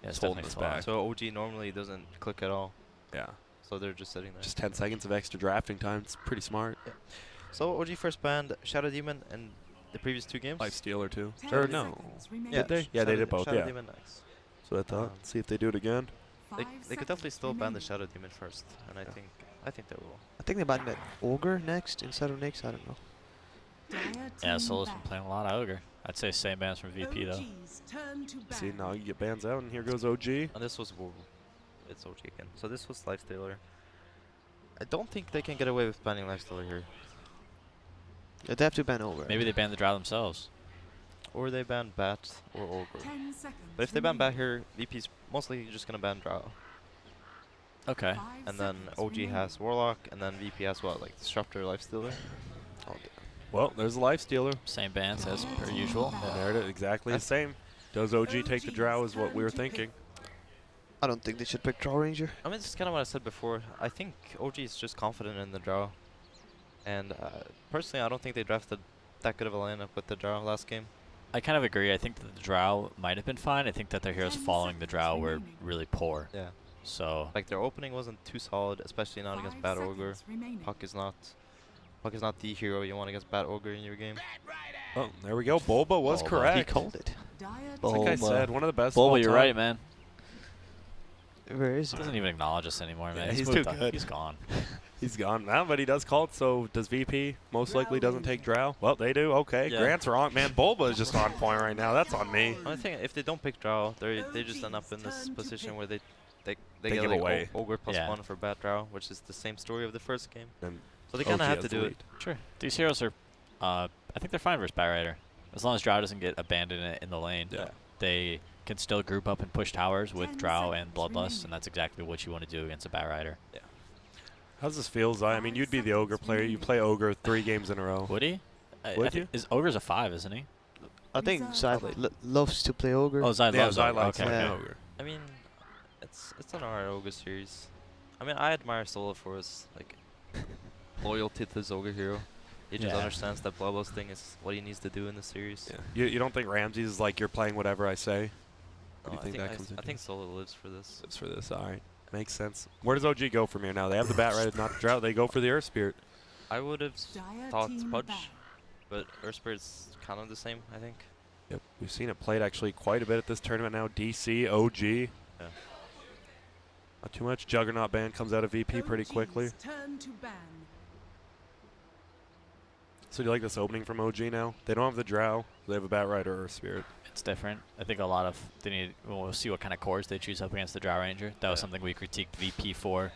Yeah, it's holding definitely us back. So OG normally doesn't click at all. Yeah. So they're just sitting there. Just 10 seconds of extra drafting time. It's pretty smart. Yeah. So OG first banned Shadow Demon in the previous 2 games. Life Stealer too. Shadow Or Demon. no. Yeah, Did they? Yeah, they did both. Shadow Yeah. Demon next. So I thought. See if they do it again. They could definitely still ban the Shadow Demon first, and I think they will. I think they might ban Ogre next instead of Nyx. I don't know. Yeah, Solo's been playing a lot of Ogre. I'd say same bans from VP though. See, now you get bans out, and here goes OG. And this was it's OG again. So this was Lifestealer. I don't think they can get away with banning Lifestealer here. Yeah, they have to ban Ogre. Maybe they ban the Drow themselves. Or they ban Bat or Ogre. But if they ban Bat here, VP's mostly just gonna ban Drow. Okay. And then OG has Warlock, and then VP has what, like Disruptor, Lifestealer? Oh, Well, there's a Life Stealer. Same bans as per usual. And there it is, exactly the same. Does OG take the Drow is what we were thinking. I don't think they should pick Draw Ranger. I mean, this is kind of what I said before. I think OG is just confident in the Drow. And personally, I don't think they drafted that good of a lineup with the Drow last game. I kind of agree. I think that the Drow might have been fine. I think that their heroes following the Drow were really poor. Yeah. So Like, their opening wasn't too solid, especially not against Bad Ogre. Puck is not the hero you want against Bad Ogre in your game. Oh, there we go. Bulba was Bulba. correct. He called it. Like I said, one of the best. Bulba, of all you're time. right, man. Where is He he? doesn't even acknowledge us anymore, man. Yeah, he's moved too on. good. He's gone. He's gone now, but he does call it. So does VP most likely doesn't take Drow? Well, they do. Okay, Yeah. Grant's wrong. Man, Bulba is just on point right now. That's on me. I think if they don't pick Drow, they just end up in this position where they They get give like away. Ogre plus Yeah. 1 for Bad Drow, which is the same story of the first game. And So they kind of OG have to has do the it. lead. Sure. These heroes are, I think they're fine versus Batrider. As long as Drow doesn't get abandoned in the lane, Yeah. they can still group up and push towers with Drow and Bloodlust, and that's exactly what you want to do against a Batrider. Yeah. How's this feel, Zai? I mean, you'd be the Ogre player. You play Ogre 3 games in a row. Would he? Would I think you? is Ogre's a 5, isn't he? I think Zai loves to play Ogre. Oh, Zai Yeah, loves Zai Ogre. likes Okay. playing Yeah. Ogre. I mean, it's an alright Ogre series. I mean, I admire Solo for his like loyalty to his Ogre hero. He just Yeah. understands that Bloodlust thing is what he needs to do in the series. Yeah. You don't think Ramses is like you're playing whatever I say? No, What do you think that comes I into? think Solo lives for this. It's for this. All right, makes sense. Where does OG go from here now? They have the Batrider, not the Drought. They go for the Earth Spirit. I would have thought Pudge, but Earth Spirit's kind of the same, I think. Yep, we've seen it played actually quite a bit at this tournament now. DC, OG. Yeah. Not too much. Juggernaut ban comes out of VP pretty quickly. So do you like this opening from OG now? They don't have the Drow. They have a Batrider or Earth Spirit. It's different. I think a lot of they need. We'll see what kind of cores they choose up against the Drow Ranger. That was Yeah. something we critiqued VP for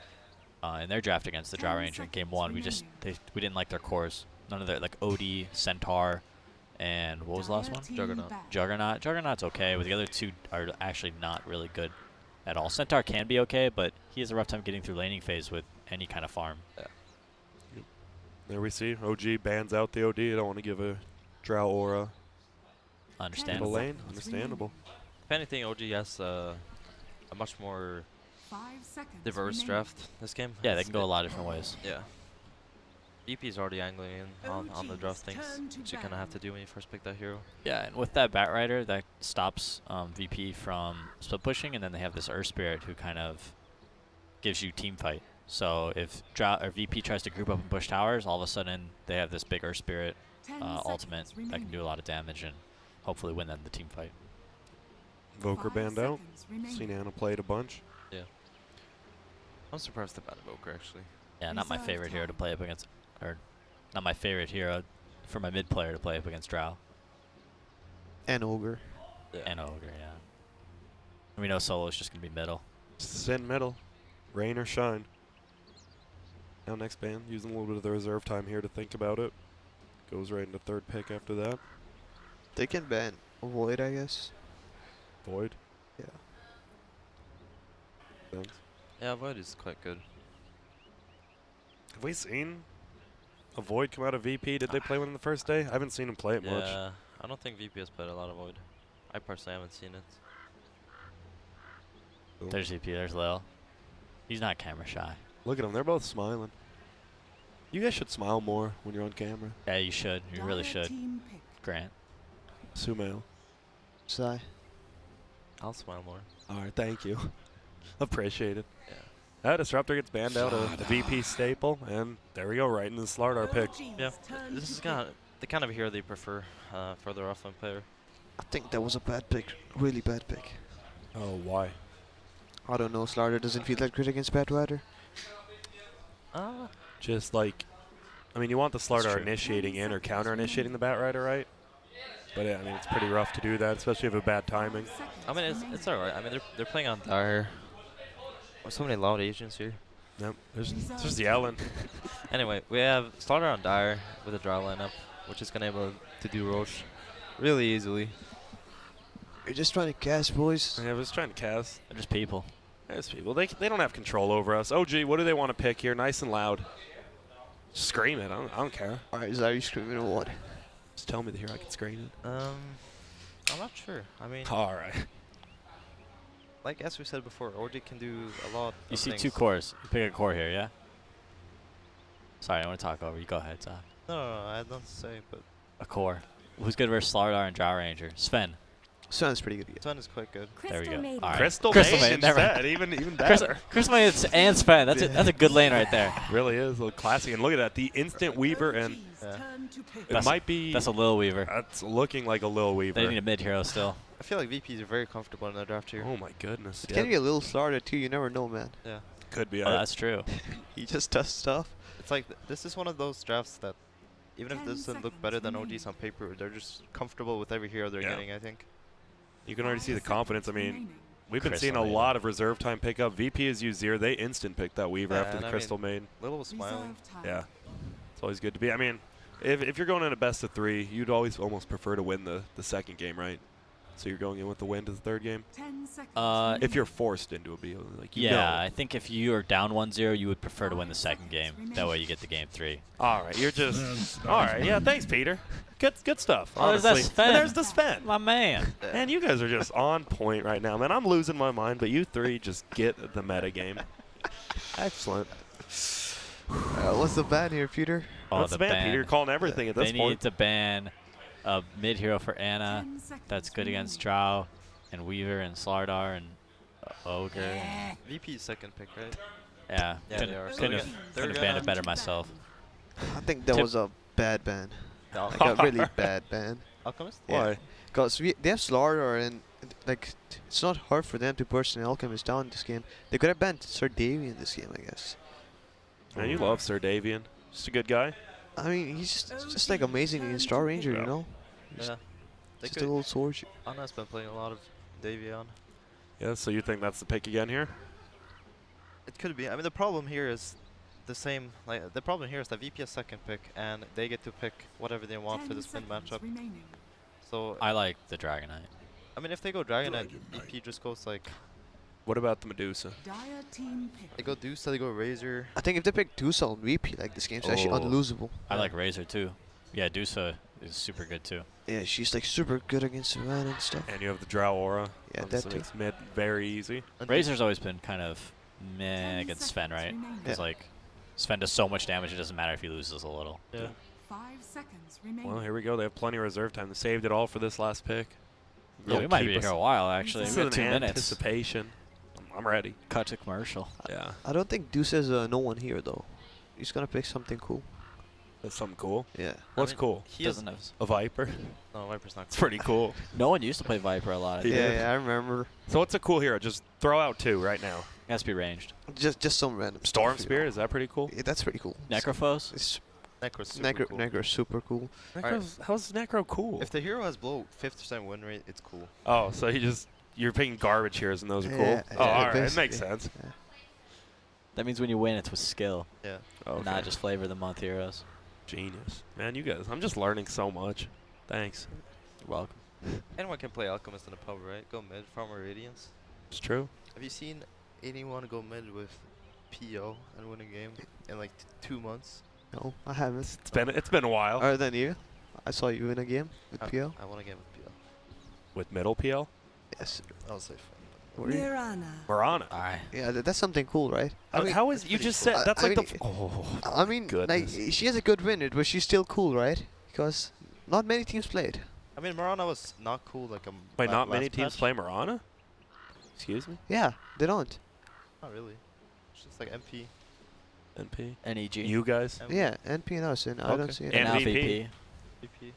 in their draft against the Drow Ranger in Game 1. We didn't like their cores. None of their like OD, Centaur, and what was the last one? Juggernaut. Juggernaut. Juggernaut's okay, but the other two are actually not really good at all. Centaur can be okay, but he has a rough time getting through laning phase with any kind of farm. There we see OG bans out the OD. I don't want to give a Drow aura to the Understandable. lane. Understandable. If anything, OG has a much more diverse draft this game. Yeah, they can go a lot of different ways. Yeah. VP's already angling in on the draft things, which you kind of have to do when you first pick that hero. Yeah, and with that Batrider, that stops VP from split pushing, and then they have this Earth Spirit who kind of gives you team fight. So if VP tries to group up and push towers, all of a sudden they have this big Earth Spirit ultimate that can do a lot of damage and hopefully win them the team fight. Voker banned out. Seen Anna played a bunch. I'm surprised about Evoker, actually. Yeah, not my favorite hero to play up against, or not my favorite hero for my mid player to play up against Drow And Ogre. and Ogre. Yeah, and we know Solo is just gonna be middle. Sin middle. Rain or shine. Now next ban. Using a little bit of the reserve time here to think about it. Goes right into third pick after that. They can ban Void, I guess. Void. Yeah. Bans. Yeah, Void is quite good. Have we seen a Void come out of VP? Did they play one on the first day? I haven't seen him play it much. Yeah, I don't think VP has played a lot of Void. I personally haven't seen it. Cool. There's VP. There's Lil. He's not camera shy. Look at them. They're both smiling. You guys should smile more when you're on camera. Yeah, you should. You really should. Grant. Sumail. Zai. I'll smile more. All right, thank you. Appreciate it. Yeah. That Disruptor gets banned out of the VP staple, and there we go, right into the Slardar pick. Yeah. This is the kind of hero they prefer for their offline player. I think that was a bad pick. Really bad pick. Oh, why? I don't know. Slardar doesn't feel that great against Batrider. Just like, I mean, you want the That's Slardar true. initiating in or counter initiating the Batrider, right? But yeah, I mean, it's pretty rough to do that, especially if you have a bad timing. I mean, it's alright. I mean, they're playing on Dire. There's so many loud Asians here. Yep, there's yelling. Anyway, we have Slardar on Dire with a draw lineup, which is gonna able to do Roche really easily. You're just trying to cast, boys. Yeah, I was trying to cast. They're just people. There's people. They don't have control over us. OG, what do they want to pick here? Nice and loud. Scream it. I don't care. Alright, Zari screaming or what? Just tell me to hear I can scream it. I'm not sure. I mean, All right. like as we said before, OG can do a lot. You of see things. 2 cores. You pick a core here, yeah? Sorry, I want to talk over. You go ahead, Zach. No, I had nothing to say, but A core. Who's good versus Slardar and Drow Ranger? Sven. Sounds pretty good. Yeah. Sven is quite good. There we go. Maiden. All right. Crystal Crystal Maiden Maiden, never instead. Even better. Crystal Maiden and Sven. That's a good lane right there. Really is a little classic. And look at that. The instant Weaver, and Yeah. it might be. That's a Lil Weaver. That's looking like a Lil Weaver. They need a mid hero still. I feel like VPs are very comfortable in their draft here. Oh my goodness. It can be a little Slardar too. You never know, man. Yeah. Could be. Oh, that's true. He just does stuff. It's like this is one of those drafts that even if it doesn't look better than OGs on paper, they're just comfortable with every hero they're Yeah. getting, I think. You can already see the confidence. I mean, we've been seeing a Crystal Maiden. lot of reserve time pickup. VP has used 0. They instant picked that Weaver Yeah, after and the I Crystal Maiden. Little was smiling. Yeah. It's always good to be. I mean, if you're going in a best of 3, you'd always almost prefer to win the second game, right? So you're going in with the win to the third game? If you're forced into a B, like you Yeah, know. I think if you are down 1-0, you would prefer to win the second game. That way you get the game 3. All right, you're just. All right, yeah. Thanks, Peter. Good stuff. Oh, there's that honestly. Sven. And there's the Sven. My man. Man, you guys are just on point right now, man. I'm losing my mind, but you 3 just get the meta game. Excellent. What's the ban here, Peter? Oh, What's the ban, Peter? You're calling everything at this They need point. to ban a mid hero for Anna. That's good against Drow and Weaver and Slardar and Ogre. And VP's second pick, right? yeah, Yeah, couldn't they are. So couldn't they're have gonna- banned it better myself. I think that Tip- was a bad ban. No. Like a really bad ban. Alchemist? Yeah. Why? Because they have Slardar and like it's not hard for them to burst an Alchemist down in this game. They could have banned Sir Davy in this game, I guess. Man, you love Sir Davian. Just a good guy. I mean, he's just like amazing in Star Ranger, Yeah. you know? He's Yeah. They just a could. little sword. Anna's been playing a lot of Davion. Yeah, so you think that's the pick again here? It could be. I mean, the problem here is the same. Like the problem here is that VP has second pick, and they get to pick whatever they want for the spin matchup. So I like the Dragonite. I mean, if they go Dragonite, VP just goes like What about the Medusa? they go Deuce, they go Razor. I think if they pick Dusa on VP, like this game's actually Oh. unlosable. I like Razor too. Yeah, Dusa is super good too. Yeah, she's like super good against Savannah and stuff. And you have the Drow Aura. Yeah, that Obviously too. makes mid very easy. And Razor's always been kind of meh against Sven, right? Because Yeah. like Sven does so much damage, it doesn't matter if he loses a little. Yeah. 5 seconds remaining. Well, here we go. They have plenty of reserve time. They saved it all for this last pick. Yeah, we They'll might keep be us- here a while actually. This We is got 2 an minutes. anticipation. I'm ready. Cut to commercial. Yeah, I don't think Dusa is no one here though. He's gonna pick something cool. that's something cool. Yeah. What's mean, cool? He has Doesn't have. A Viper. no Viper's not. It's Cool. pretty cool. No one used to play Viper a lot. I He think. did. Yeah, I remember. So what's a cool hero? Just throw out 2 right now. It has to be ranged. Just some random Storm stuff, you Spear, know. is that pretty cool? Yeah, that's pretty cool. Necrophos? It's Necro's super cool. Necro's super cool. How's Necro cool? If the hero has below 50% win rate, it's cool. Oh, so you're picking garbage heroes and those are cool? Yeah, Oh, yeah, all right. It basically. makes sense. Yeah. That means when you win, it's with skill, Yeah. Okay. not just flavor of the month heroes. Genius. Man, you guys, I'm just learning so much. Thanks. You're welcome. Anyone can play Alchemist in a pub, right? Go mid, Farmer Radiance. It's true. Have you seen anyone go mid with PO and win a game in like 2 months? No, I haven't. It's been a while. Other than you, I saw you in a game with PL. I won a game with PO. With middle PL? Yes. I'll say fun. Were you? Marana. All right. Yeah, that's something cool, right? I mean, how is that's you pretty just cool. said that's I like mean, the oh I mean, like goodness. she has a good win rate, but she's still cool, right? Because not many teams played. I mean, Marana was not cool like a Wait, not last many teams patch. play Marana? Excuse me? Yeah, they don't. Not really. It's just like MP. NP? NEG. You guys? Yeah, NP and us, and I don't Okay. see it. And now VP. VP. VP.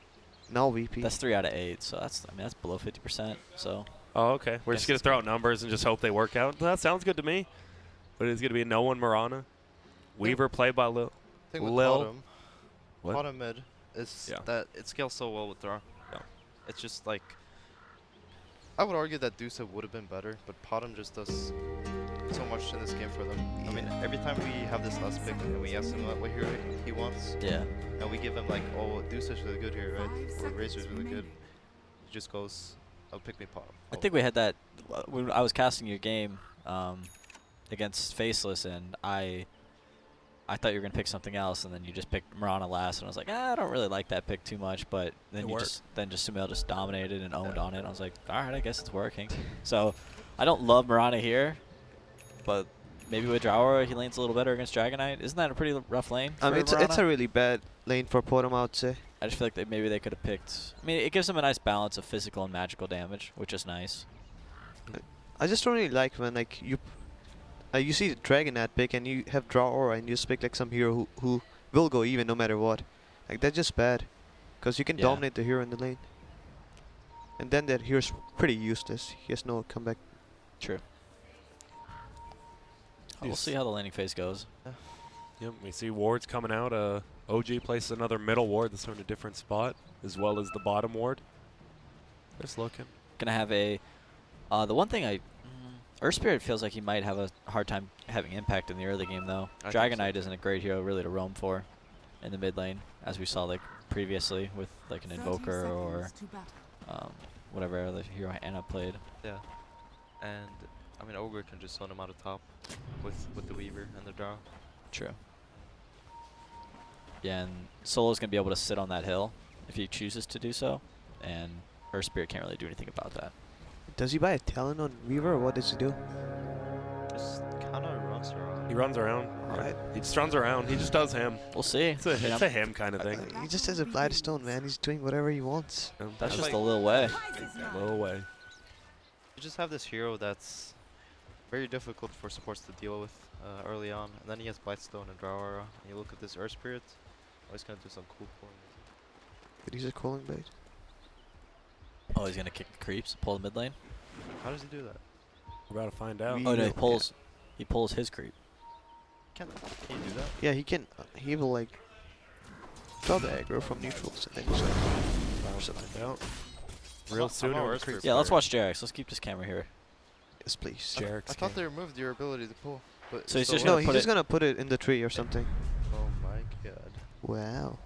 Now VP. That's 3 out of 8. So that's, I mean, that's below 50%. So Oh, okay. We're Guess just going to it's throw good. out numbers and just hope they work out. That sounds good to me. But it's going to be no one Marana. Weaver played by Lil. Thing with Lil. bottom. What? Bottom mid is Yeah. that it scales so well with draw. Yeah. It's just like I would argue that Dusa would have been better, but Potom just does so much in this game for them. I mean, every time we have this last pick and we ask him what hero he wants, yeah. and we give him like, oh, Dusa's really good here, right? Or Razor's really good. He just goes, "Oh, pick me Potom." I think we had that when I was casting your game against Faceless, and I thought you were gonna pick something else, and then you just picked Marana last, and I was like, I don't really like that pick too much, but then Sumail just dominated and owned on it. I was like, all right, I guess it's working. So I don't love Marana here, but maybe with Drower he lanes a little better against Dragonite. Isn't that a pretty rough lane? I mean, for it's a Marana? really bad lane for Potom, I would say. I just feel like maybe they could have picked. I mean, it gives them a nice balance of physical and magical damage, which is nice. I just don't really like when like you see the Dragonite pick and you have draw aura and you just pick like some hero who will go even no matter what. Like that's just bad, because you can Yeah. dominate the hero in the lane. And then that hero's pretty useless. He has no comeback. True. We'll see how the laning phase goes. Yep, we see wards coming out. OG places another middle ward that's on a different spot, as well as the bottom ward. Just looking. Gonna have a. The one thing Earth Spirit feels like he might have a hard time having impact in the early game though. I think so. Dragonite isn't a great hero really to roam for in the mid lane, as we saw like previously with like an 30 Invoker or seconds to battle. whatever other hero Anna played. Yeah. And I mean, Ogre can just zone him out of top with the Weaver and the draw. True. Yeah, and Solo's gonna be able to sit on that hill if he chooses to do so, and Earth Spirit can't really do anything about that. Does he buy a talent on Weaver or what does he do? Just kind of runs around. He runs around. Alright. He just runs around. He just does him. We'll see. It's a, You know, it's a him kind of thing. He just has a Blightstone, man. He's doing whatever he wants. that's just like a little way. Low way. You just have this hero that's very difficult for supports to deal with early on, and then he has Blightstone and Draw Aura, and you look at this Earth Spirit, oh, he's gonna do some cool points. But he's a calling bait. Oh, he's gonna kick the creeps, pull the mid lane. How does he do that? We're about to find out. We- Oh no, Yeah. he pulls his creep. Can he do that? Yeah, he can. He will like draw the aggro from neutrals and then he's like, About to find out. Real I'm soon. not or Earth creep Spirit Yeah, let's player. watch Jarex. Let's keep this camera here. yes, please. Jarek's I thought game. they removed your ability to pull. But So he's still just No, gonna works. he's put just it- gonna put it in the tree or something. Oh my god. Wow.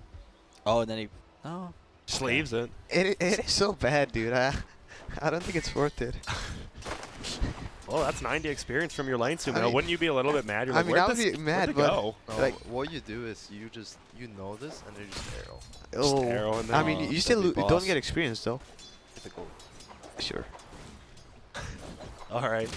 Oh, and then he. Oh. Just leaves it. It is so bad, dude. I don't think it's worth it. Well, that's 90 experience from your lane, Sumail. I mean- Wouldn't you be a little bit mad? You're I like, mean, where'd I would this- be mad, where'd it but- go? No, Like- what you do is you know this and then you just arrow. Just arrow in there. I mean, Oh, you still that'd be don't boss. get experience though. Hit the goal. Sure. All right.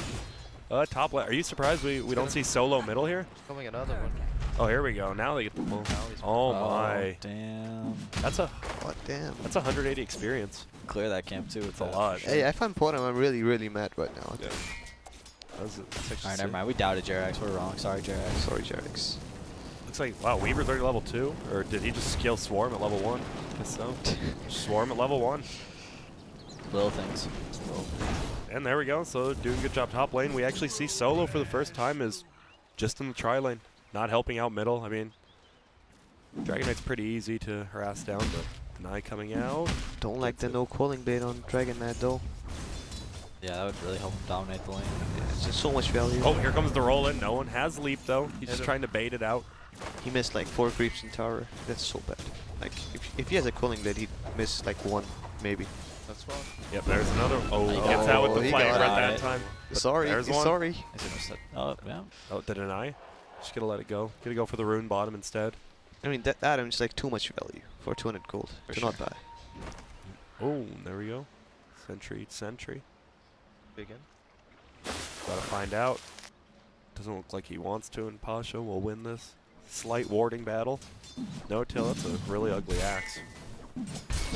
Top lane. Are you surprised we don't see solo middle here? Coming another one. Oh, here we go. Now they get the pull. Now he's Oh my. Damn. That's a What damn. 180 experience. Clear that camp too. It's a lot. Hey, I find Potom. I'm really, really mad right now. Yeah. That's actually Alright, never sick. mind. We doubted Jarex. We're wrong. Sorry, Jarex. Sorry, Jarex. Looks like, wow, Weaver's already level 2? Or did he just skill Swarm at level 1? Guess so. Swarm at level 1. Little things. And there we go. So doing a good job top lane. We actually see solo for the first time is just in the tri lane. Not helping out middle. I mean, Dragonite's pretty easy to harass down, but Deny coming out. Don't like the no calling bait on Dragonite though. Yeah, that would really help him dominate the lane. Yeah, it's just so much value. Oh, here comes the roll in. No one has leap though. He's Hit just him. trying to bait it out. He missed like 4 creeps in tower. That's so bad. Like if he has a calling bait, he'd miss like 1 maybe. That's wrong. Yep, there's another. Oh, He he got gets out with it. the He flamber got at it. that time. But Sorry, there's one. sorry. Is it set? Oh, yeah. Oh, the Deny. Just gonna let it go. Gonna go for the rune bottom instead. I mean that item is like too much value for 200 gold. For Do sure. not buy. Oh, there we go. Sentry. Big in. Gotta find out. Doesn't look like he wants to, and Pasha will win this slight warding battle. No till, that's a really ugly axe.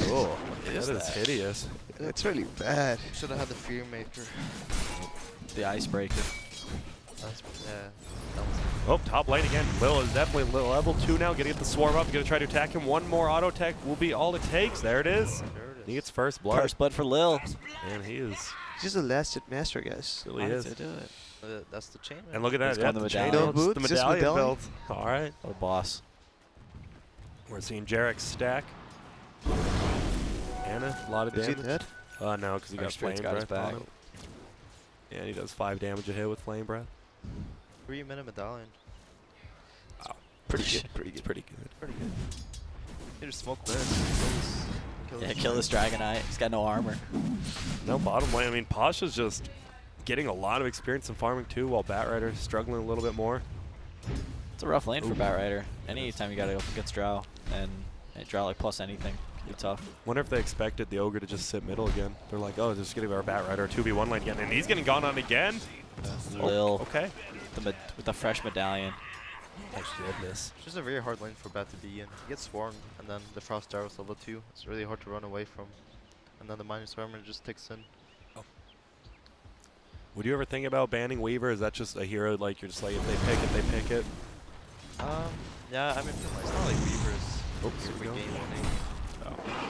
Oh, that is hideous. It's really bad. Should have had the Fear Maker. The icebreaker. Yeah. That was Oh, top lane again. Lil is definitely level 2 now. Gonna get the swarm up. Gonna try to attack him. One more auto tech will be all it takes. There it is. there it He is. gets first blood. First blood for Lil. And he is. He's just a last hit master, guys. Really How is. did they do it? That's the chain. And look at that. He's Yeah, going the the chain medallion. No belts, the boots, just medallion medallion. belt. All right. What a boss. We're seeing Jarek stack. Anna, a lot of Is he damage. dead? No, because he got First flame rate's got his breath on back. him. Yeah, and he does 5 damage a hit with flame breath. 3-minute medallion. Pretty good. Pretty It's good. pretty good. Pretty good. You just smoke this. Yeah, kill this Dragonite. He's got no armor. No, bottom lane. I mean, Pasha's just getting a lot of experience in farming too, while Batrider's struggling a little bit more. It's a rough lane for Batrider. Anytime you gotta go up against Drow and Drow like plus anything can be tough. Wonder if they expected the Ogre to just sit middle again. They're like, oh, just gonna give our Batrider a 2v1 lane again, and he's getting gone on again. Lil Okay. with the fresh medallion. Oh goodness. It's just a very hard lane for Bat to be in. He gets swarmed, and then the Frost Arrow's level 2. It's really hard to run away from. And then the minus armor just ticks in. Would you ever think about banning Weaver? Is that just a hero like you're just like if they pick it, they pick it? Yeah, I mean, it's not like Weaver's Oh, super here we go. game winning.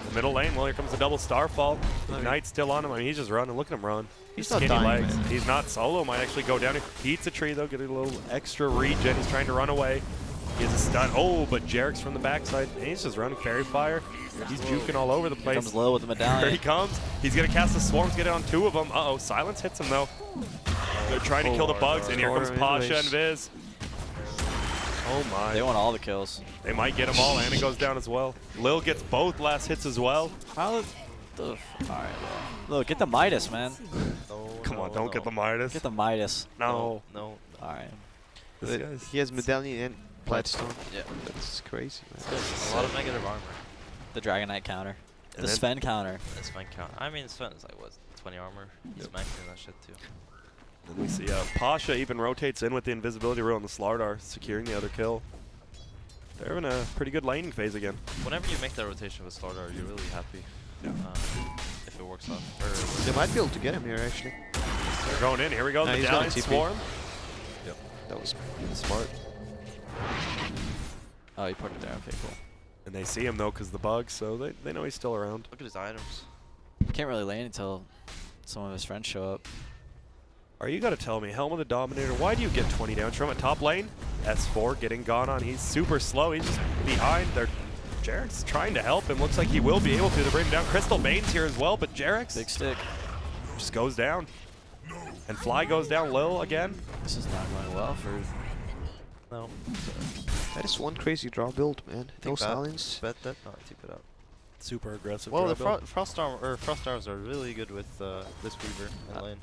The middle lane, well, here comes the double Starfall. mean- Ignite's still on him. I mean, he's just running. Look at him run. He's not Skinny dying, legs. man. He's not solo. Might actually go down here. He eats a tree, though, getting a little extra regen. He's trying to run away. He has a stun. Oh, but Jarek's from the backside. And he's just running Fairy Fire. He's juking all over the Here place. comes Lil with the Here medallion. he comes. He's going to cast the swarms, get it on 2 of them. Uh-oh, Silence hits him, though. They're trying to kill the bugs, and here comes Or Pasha anyways. and Viz. Oh, my. They want all the kills. They might get them all. Anna goes down as well. Lil gets both last hits as well. How the Alright, Lil. Lil, get the Midas, man. No, Come on, no, don't no. get the Midas. Get the Midas. No. No. Alright. This guy's- He has medallion and Blightstone. Yeah. That's crazy, man. A lot of negative armor. The Dragonite counter. And The then- Sven counter. It's fine count. I mean, Sven is like, what, 20 armor? He's maxing that shit too. Then we see Pasha even rotates in with the invisibility rule on the Slardar, securing the other kill. They're having a pretty good laning phase again. Whenever you make that rotation with Slardar, you're really happy. Yeah. If it works out. Or They might be able to get him here, actually. They're going in. Here we go. Nah, he's Medallion gonna TP. Swarm. That was Smart. Oh, you put it there. Okay, cool. And they see him, though, because the bugs, so they know he's still around. look at his items. Can't really lane until some of his friends show up. Are you got to tell me, Helm of the Dominator, why do you get 20 damage from it? Top lane, S4 getting gone on. He's super slow. He's just behind. Jarek's trying to help him. Looks like he will be able to bring him down. Crystal Bane's here as well, but Jarek's Big stick. just goes down. And Fly goes down Lil again. This is not going well for. No. that is one crazy draw build, man. No Think that. silence. Bet that? No, keep it out. Super aggressive. Well, the draw build. Frost Arrows are really good with this Weaver in lane.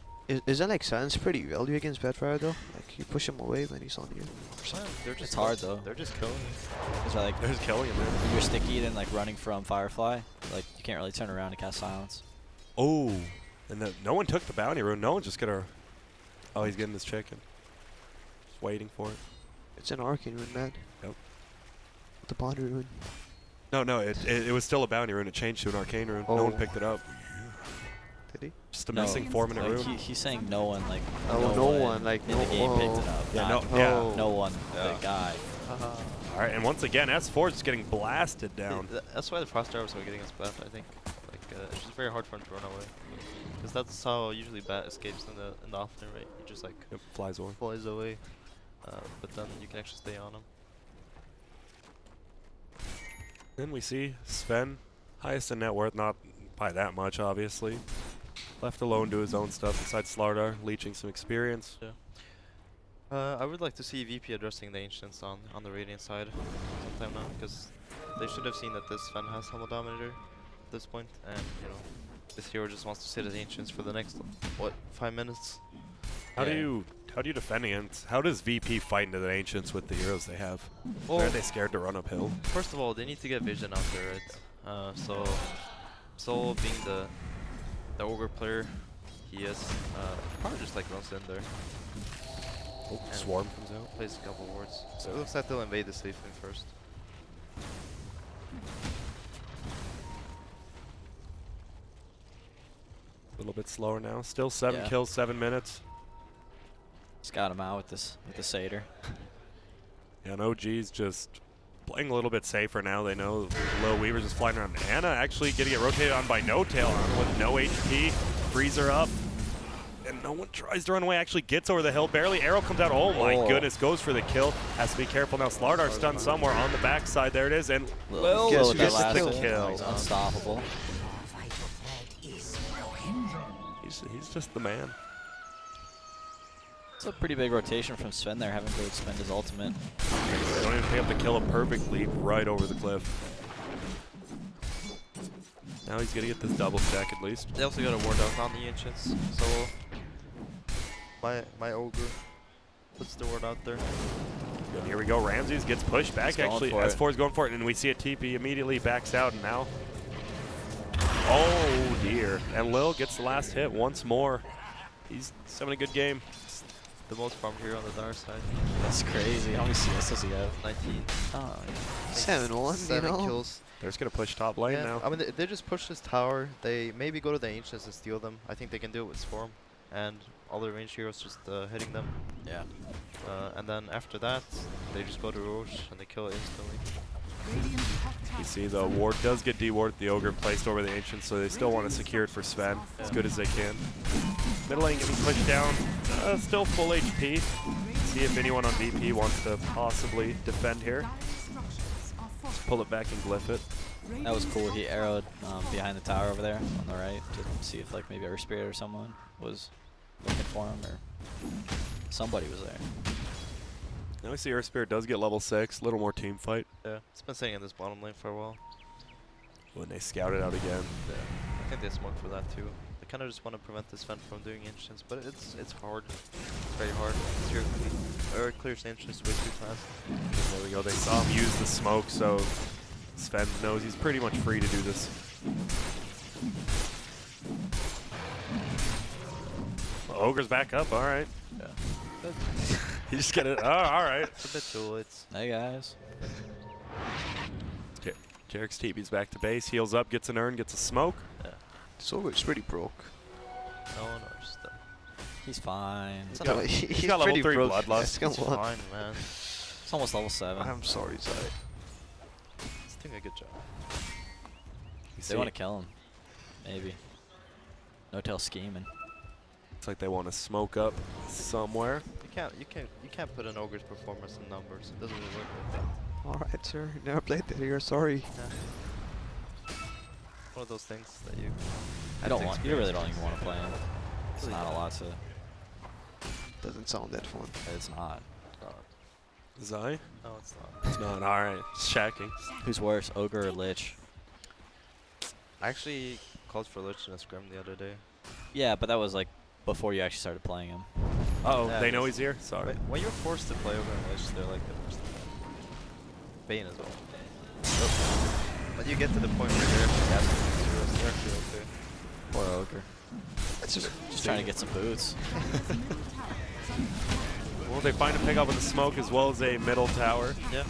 Is that like silence pretty value against Batrider though? Like you push him away when he's on you. They're just It's hard, though. They're just killing you. It's like They're just killing him, man. when you're sticky then like running from Firefly, like you can't really turn around and cast silence. Oh, and no one took the bounty rune. No one's just gonna. Oh, he's getting his chicken. Just waiting for it. It's an arcane rune, man. Yep. The boundary rune. No, it was still a bounty rune. It changed to an arcane rune. No one Oh. picked it up. Did he? Just a No, missing 4-minute Like rune. he's saying no one like Oh, no one, like, in the no- game picked oh. it up. Yeah, not no, yeah. Oh. no one. Yeah. The guy. All right, and once again, S4 is just getting blasted down. That's why the Frost Arrows are getting us back, I think. Like, it's just very hard for him to run away. Because that's how usually Bat escapes in the offlane, right? He just like Yep, flies over. flies away. But then you can actually stay on him. Then we see Sven, highest in net worth, not by that much, obviously. Left alone to his own stuff inside Slardar, leeching some experience. I would like to see VP addressing the Ancients on the Radiant side sometime now, because they should have seen that this Sven has Helm of Dominator at this point, and you know, this hero just wants to sit as Ancients for the next, what, 5 minutes? How Yeah. do you defend against? How does VP fight into the Ancients with the heroes they have? Well, Are they scared to run uphill? first of all, they need to get Vision out there, right? So Soul being the Ogre player he is, probably just like runs in there, Oh, And- Swarm comes out. plays a couple wards. So it looks like they'll invade the safe lane first. A little bit slower now. Still 7 Yeah. kills, 7 minutes. Just got him out with the Satyr. Yeah, and OG's just playing a little bit safer now. They know Low Weaver's just flying around. Anna actually getting it rotated on by No Tail with no HP. Frees her up. And no one tries to run away. Actually gets over the hill. Barely. Arrow comes out. Oh my goodness. Goes for the kill. Has to be careful now. Slardar's stunned somewhere on the backside. There it is. And Lil Guess who gets gets the the kill? kill. He's unstoppable. he's just the man. It's a pretty big rotation from Sven there, having to expend his ultimate. They don't even pick up the kill. A perfect leap right over the cliff. Now he's going to get this double stack at least. They also got a ward out on the Ancients, so my Ogre puts the ward out there. And here we go. Ramses gets pushed back. Actually, S4 is going for it, and we see a TP immediately backs out, and now. Oh dear. And Lil gets the last hit once more. He's having a good game. The most farm here on the Dire side. That's crazy. How many CS does he have? 19. Oh, 7-1, 7 you know? kills. They're just going to push top lane now. I mean, they just push this tower. They maybe go to the Ancients and steal them. I think they can do it with Swarm. And all the range heroes just hitting them. yeah. And then after that, they just go to Roche and they kill it instantly. You see the ward does get dewarded. The Ogre placed over the Ancient, so they still want to secure it for Sven as good as they can. Middle lane getting pushed down. Still full HP. See if anyone on VP wants to possibly defend here. Just pull it back and glyph it. That was cool. He arrowed behind the tower over there on the right to see if like maybe Earth Spirit or someone was looking for him or somebody was there. Now we see Earth Spirit does get level 6. A little more team fight. Yeah, it's been sitting in this bottom lane for a while. When they scout it out again. Yeah, I think they smoke for that too. They kind of just want to prevent this Sven from doing Ancients, but it's hard. It's very hard. Clears Ancients way too fast. There we go. They saw him use the smoke, so Sven knows he's pretty much free to do this. Well, Ogre's back up. All right. Yeah. You just get it. Oh, all right. It's a bit too late. Hey guys. Jarek's TP's back to base. Heals up, gets an urn, gets a smoke. Yeah. This Ogre's pretty broke. No one knows that. He's fine. It's Yeah, not- He's got level pretty 3 broke. bloodlust. Yes, come It's on. fine, man. It's almost level 7. I'm sorry, Zai. He's doing a good job. They want to kill him. Maybe. No Tail scheming. Looks like they want to smoke up somewhere. You can't put an Ogre's performance in numbers. It doesn't really work like that. Alright, sir. Never played that here. Sorry. One of those things that you. You really don't even want to play him. It's not a lot to. Doesn't sound that fun. It's not. Zai? No, it's not. It's not. All right. Shacking. Who's worse, Ogre or Lich? I actually called for Lich in a scrim the other day. Yeah, but that was like before you actually started playing him. Uh-oh, Yeah, they it know is. he's here? Sorry. But when you're forced to play over an Lich, they're like the worst. Bane as well. When you get to the point where you're actually casting heroes, they're actually okay. Poor Ogre. It's just Just trying to get some boots. Well, they find a pickup with the smoke as well as a middle tower. Yeah.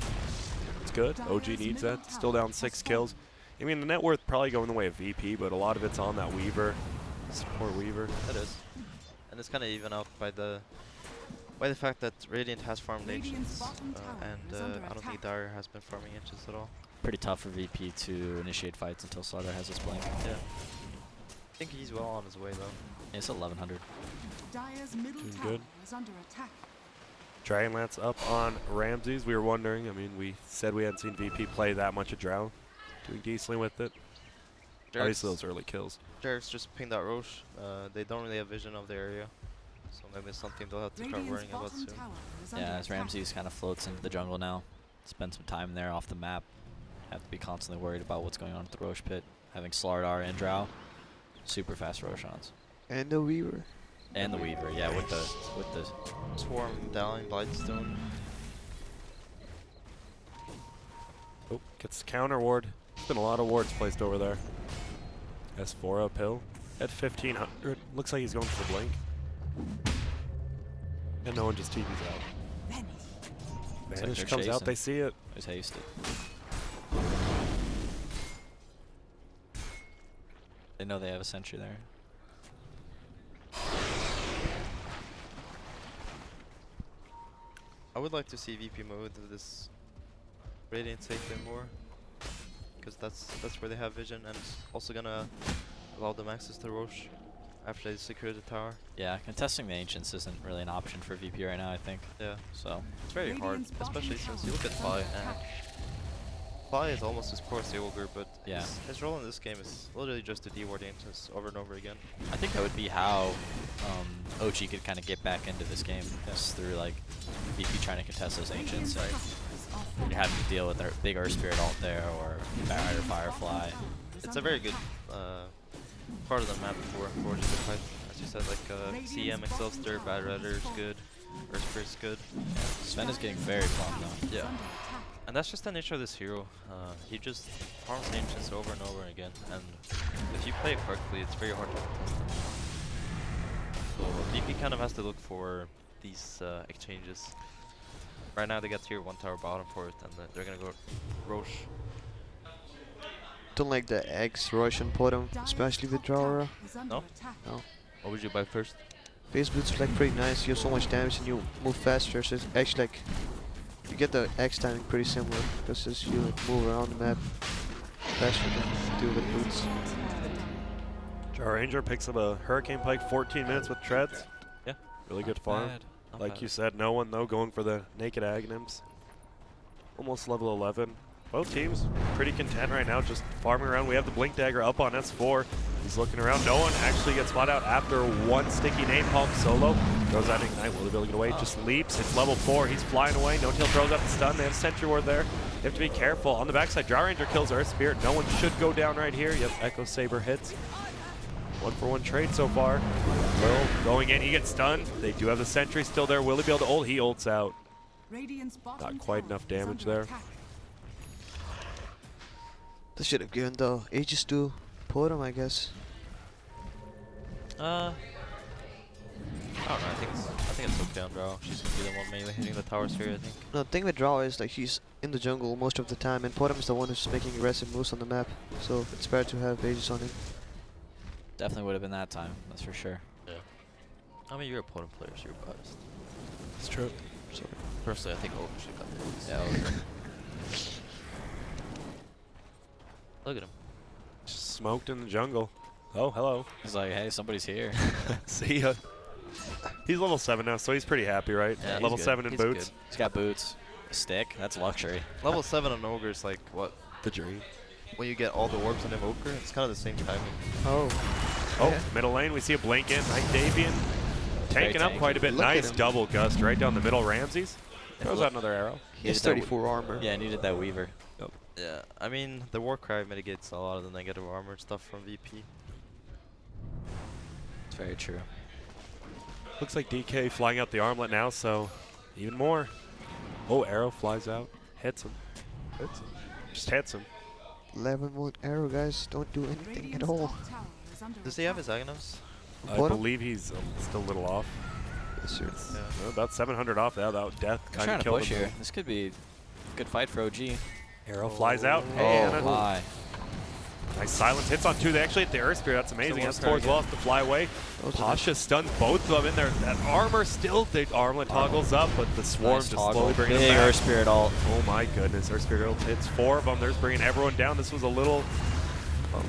It's good. OG needs that. Still down 6 kills. I mean, the net worth probably going the way of VP, but a lot of it's on that Weaver. Support Weaver. It is. And it's kind of even out by the fact that Radiant has farmed Ancients, and I don't think Dire has been farming Ancients at all. Pretty tough for VP to initiate fights until Slaughter has his blink. Yeah. I think he's well on his way though. It's 1100. Dire's middle Doing tower good. is under attack. Dragonlance up on Ramses. We were wondering. I mean, we said we hadn't seen VP play that much of Drow. Doing decently with it. Obviously, those early kills. Jarek's just pinged out Roche. They don't really have vision of the area, so maybe it's something they'll have to start Radiant's worrying about bottom soon. tower is under Yeah, as attack. Ramses kind of floats into the jungle now. Spend some time there off the map. Have to be constantly worried about what's going on with the Roche pit. Having Slardar and Drow. Super fast Roshans. and the Weaver. And the Weaver, yeah, with the Swarm down, Blightstone. Oh, gets the counter ward. There's been a lot of wards placed over there. S4 uphill at 1500. Looks like he's going for the blink. And no one just TP's out. Vanish. like Vanish they're comes out, chasing. they see it. There's hasted. They know they have a sentry there. I would like to see VP mode with this Radiant safe lane more, because that's where they have vision, and it's also gonna allow them access to Roche after they secure the tower. Yeah, contesting the Ancients isn't really an option for VP right now, I think. Yeah, So, it's very hard, Radiant's bottom especially since tower you look at is Fly. under attack. Fly is almost as core as the Ogre, but Yeah. his role in this game is literally just to deward the Ancients over and over again. I think that would be how OG could kind of get back into this game, just through like VP trying to contest those Ancients. Like, you're having to deal with their big Earth Spirit alt there, or Batrider Firefly. It's a very good part of the map for OG to fight. As you said, like CM, Excelsior, Batrider is good, Earth Spirit's good. Sven is getting very fun though. Yeah. And that's just the nature of this hero. He just farms Ancients over and over again, and if you play it correctly, it's very hard to contest him. So VP kind of has to look for these exchanges. Right now they got tier 1 tower bottom for it, and they're gonna go Roche. Don't like the X rush and bottom, especially with Drawer. No? No. What would you buy first? Phase boots is like pretty nice. You have so much damage and you move faster. So it's actually like you get the X timing pretty similar because you like move around the map faster than do with boots. Jar Ranger picks up a Hurricane Pike, 14 minutes with treads. Yeah. Really good farm. Not Like bad. you said, no one though going for the naked Aghanims. Almost level 11. Both teams pretty content right now, just farming around. We have the Blink Dagger up on S4. He's looking around. No one actually gets spot out after one sticky napalm solo. Throws out Ignite. Will they be able to get away? Just leaps. It's level 4. He's flying away. No Tail throws out the stun. They have Sentry Ward there. They have to be careful. On the backside, Draw Ranger kills Earth Spirit. No one should go down right here. Yep, Echo Saber hits. 1-for-1 trade so far. Will going in. He gets stunned. They do have the Sentry still there. Will he be able to ult? He ults out. Not quite enough damage there. They should have given the Aegis to Potom, I guess. I don't know. I think it's okay on Draw. She's gonna be the one mainly hitting the tower sphere, I think. No, the thing with Draw is like he's in the jungle most of the time, and Potom is the one who's making aggressive moves on the map. So it's better to have Aegis on him. Definitely would have been that time, that's for sure. Yeah. I mean, you're a Potom player, so you're biased. It's true. So personally, I think Ogre should got this. Yeah, Ogre. Look at him. Just smoked in the jungle. Oh, hello. He's like, hey, somebody's here. See ya. He's level 7 now, so he's pretty happy, right? Yeah, he's Level good. 7 in He's boots. good. He's got boots, a stick, that's luxury. Level 7 on Ogre is like what? The dream. When you get all the orbs in Evoker, it's kind of the same timing. Oh. Oh, Yeah. middle lane, we see a blink in. Night Davian tanking up tanky. quite a bit. Look at Nice him. double gust right down the middle. Ramses throws look- out another arrow. He has Needed that 34 armor. Yeah, needed that Weaver. Yeah, I mean, the Warcry mitigates a lot of the negative armor stuff from VP. It's very true. Looks like DK flying out the armlet now, so even more. Oh, arrow flies out. Hits him. Hits him. Just hits him. 11-1 arrow, guys. Don't do anything at all. Does he have his Aghanims? I Bottom? believe he's still a little off. Yes, sir. Yeah. About 700 off. Yeah, that death I'm kind trying of to killed push him. here. This could be a good fight for OG. Arrow flies out. Oh, Hey, Anna. my. Nice silence. Hits on 2. They actually hit the Earth Spirit. That's amazing. Warcry S4 as well has to fly away. Those are Pasha stuns both of them in there. That armor still, the armlet toggles up, but the swarm Nice just toggle. slowly bringing Big them back. Earth Spirit ult. Oh my goodness, Earth Spirit ult hits 4 of them. There's bringing everyone down. This was a little, well,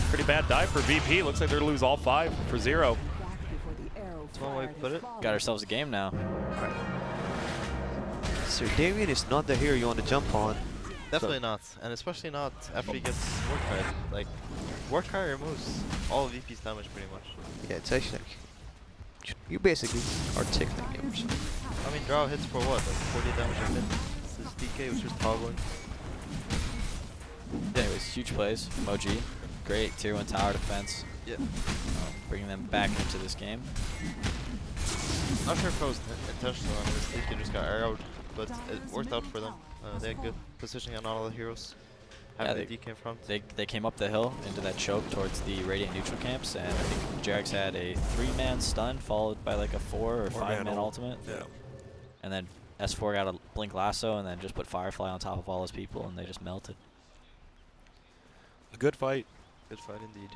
pretty bad dive for VP. Looks like they're going to lose all 5 for 0. That's one way to put it. Got ourselves a game now. Sir Damien is not the hero you want to jump on. Definitely not, and especially not after he gets Warcry. Like, Warcry removes all of VP's damage pretty much. Yeah, it's actually like you basically are tickling him. I mean, Draw hits for what? Like 40 damage a minute. This DK was just toggling. Anyways, huge plays from OG. Great tier 1 tower defense. Yeah. Bringing them back into this game. Not sure if it was intentional on this. DK just got arrowed, but it worked out for them. They had good positioning on all the heroes. Having Yeah, the DK in front. They came up the hill into that choke towards the Radiant neutral camps, and I think Jarex had a 3-man stun followed by like a 4 or 5-man ultimate. Yeah. And then S4 got a blink lasso and then just put Firefly on top of all his people and they just melted. A good fight. Good fight indeed.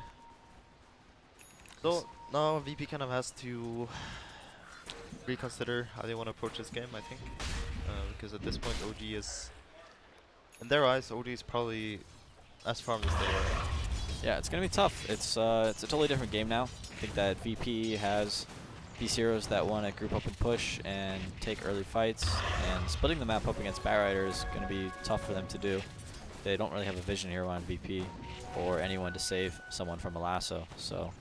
So now VP kind of has to reconsider how they want to approach this game, I think. Because at this point, OG is, in their eyes, OG is probably as farmed as they are. Yeah, it's gonna be tough. It's a totally different game now. I think that VP has these heroes that want to group up and push and take early fights, and splitting the map up against Batrider is gonna be tough for them to do. They don't really have a vision hero on VP or anyone to save someone from a lasso. So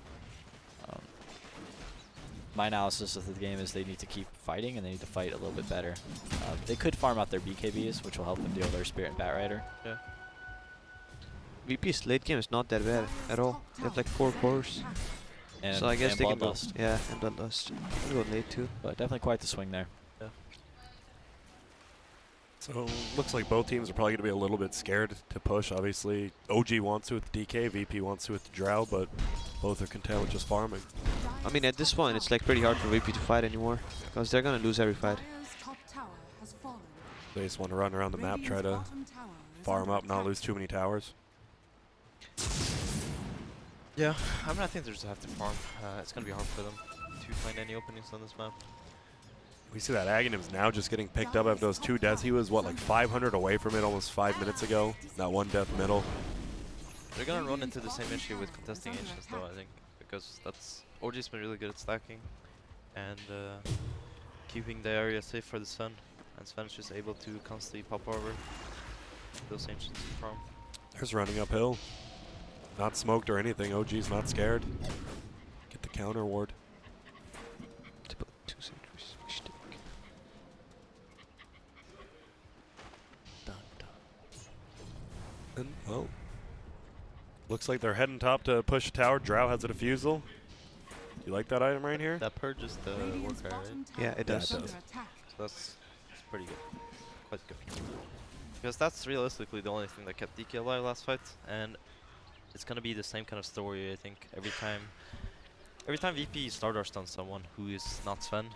my analysis of the game is they need to keep fighting and they need to fight a little bit better. They could farm out their BKBs, which will help them deal with their Spirit and Batrider. Yeah. VP's late game is not that bad at all. They have like 4 cores. And, So I guess and they can go. Bloodlust. Yeah, and Bloodlust. I'll go late too. But definitely quite the swing there. So looks like both teams are probably going to be a little bit scared to push. Obviously, OG wants to with the DK, VP wants to with the Drow, but both are content with just farming. I mean, at this point, it's like pretty hard for VP to fight anymore, because they're gonna lose every fight. Dire's top tower has fallen. They just want to run around the map, try to Radiant's bottom tower is farm under up, not attack. lose too many towers. Yeah, I mean, I think they just have to farm. It's going to be hard for them to find any openings on this map. We see that Aghanim's now just getting picked up after those 2 deaths. He was, what, like 500 away from it almost 5 minutes ago? That 1 death middle. They're going to run into the same issue with contesting ancients, though, I think. Because that's OG's been really good at stacking and keeping the area safe for the Sven. And Sven's just able to constantly pop over those ancients to farm. There's running uphill. Not smoked or anything. OG's not scared. Get the counter ward. To put 2 sentries. Shtick. And, well, looks like they're heading top to push a tower. Drow has a defusal. You like that item right here? That purges the Radiant's worker, right? bottom Yeah, tower it is does. under It does. attack. So that's pretty good. Quite good. Because that's realistically the only thing that kept DK alive last fight. And it's going to be the same kind of story, I think. Every time VP Stardar stuns someone who is not Sven,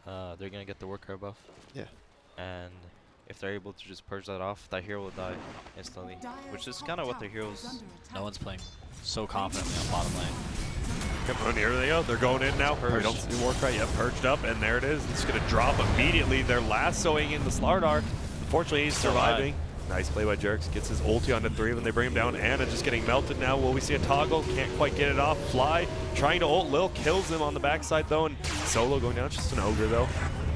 they're going to get the worker buff. Yeah. And if they're able to just purge that off, that hero will die instantly. Which is Dire's kind of top what the tower is heroes... under attack. No one's playing so confidently on bottom lane. Come on, here they go. They're going in now. Purged. We don't see Warcry yet. Purged up, and there it is. It's going to drop immediately. They're lassoing in the Slardar. Unfortunately, he's Still alive. surviving. Nice play by Jerks. Gets his ulti onto 3 of them. They bring him down. Anna just getting melted now. Will we see a toggle? Can't quite get it off. Fly trying to ult. Lil kills him on the backside, though. And Solo going down. Just an ogre, though.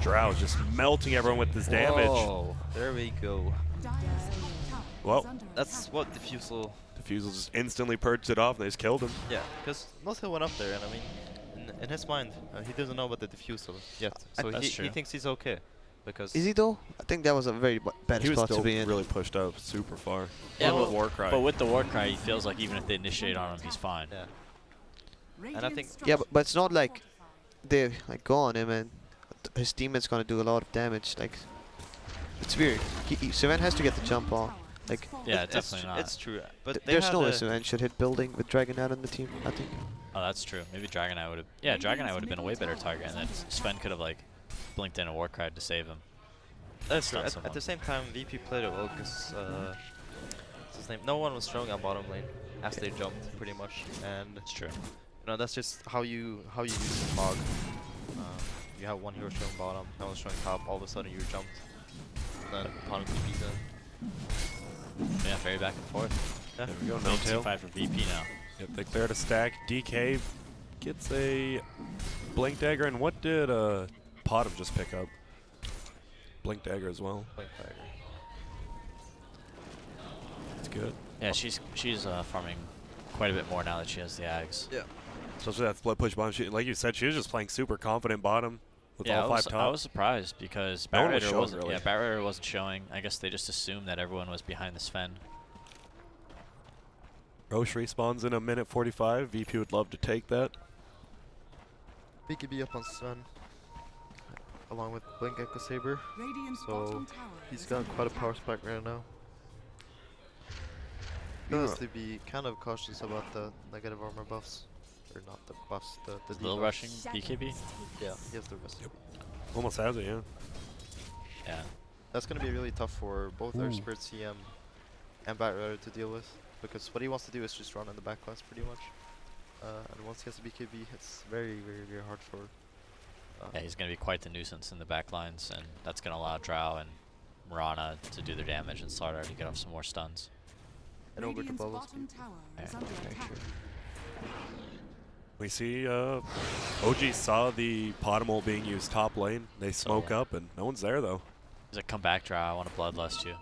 Drow just melting everyone with his damage. Whoa, there we go. Dire's top tower Well, is under That's attack. what Diffusal... Diffusal just instantly purged it off, and they just killed him. Yeah, because Nothil went up there, and I mean, in his mind, he doesn't know about the Diffusal yet. So That's he true. thinks he's okay. Because Is he though? I think that was a very bad He was spot still to be in. really pushed up super far. Yeah, Even with but- Warcry. But with the Warcry, he feels like even if they initiate on him, he's fine. Yeah. Radiant's I think- Yeah, structures but it's not are like fortified. they like go on him and his teammate's gonna do a lot of damage. Like, it's weird. Sven has to get the jump on. Like, Yeah, It's definitely tr- not. It's true, but they there's had no way a- Sven should hit building with Dragon out on the team, I think. Oh, that's true. Maybe Dragonite would have. Yeah, Dragonite would have been a way better target, and then Sven could have like blinked in a Warcry to save him. That's true. Stun At someone. the same time, VP played it well because what's his name? No one was strong on bottom lane as they jumped, pretty much, and It's true. that's just how you use the fog. You have one hero showing bottom, no one showing top. All of a sudden, you jumped. Then opponent VP's in. Yeah, very back and forth. Yeah. There we go, No no tail. 2-5 for VP now. Yep, they cleared a stack. DK gets a Blink Dagger, and what did Potham just pick up? Blink Dagger as well. Blink Dagger. It's good. Yeah, she's farming quite a bit more now that she has the Ags. Yeah. Especially that split push bottom. She, like you said, she was just playing super confident bottom with Yeah, all 5 top. I was surprised because No one was Batrider showing, wasn't. really. Yeah, Batrider wasn't showing. I guess they just assumed that everyone was behind the Sven. Roche respawns in a minute 45. VP would love to take that. BKB up on Sven, along with Blink Echo Saber. Radiant's So, bottom tower He's is got under quite a attack. power spike right now. Honestly, be kind of cautious about the negative armor buffs. Or not the buffs, the Little debuffs. rushing BKB. Yeah, he has the rest. Almost has it, yeah. Yeah. That's going to be really tough for both Ooh. our Spirit CM and Batrider to deal with. Because what he wants to do is just run in the backlash pretty much. And once he has a BKB, it's very, very, very hard for Yeah, he's going to be quite the nuisance in the back lines, and that's going to allow Drow and Mirana to do their damage and Slardar to get off some more stuns. And over to Radiant's bubbles. bottom tower is Yeah, under very attack. true. We see OG saw the Potom ult being used top lane. They smoke up, and no one's there, though. He's like, come back, Drow. I want to bloodlust you.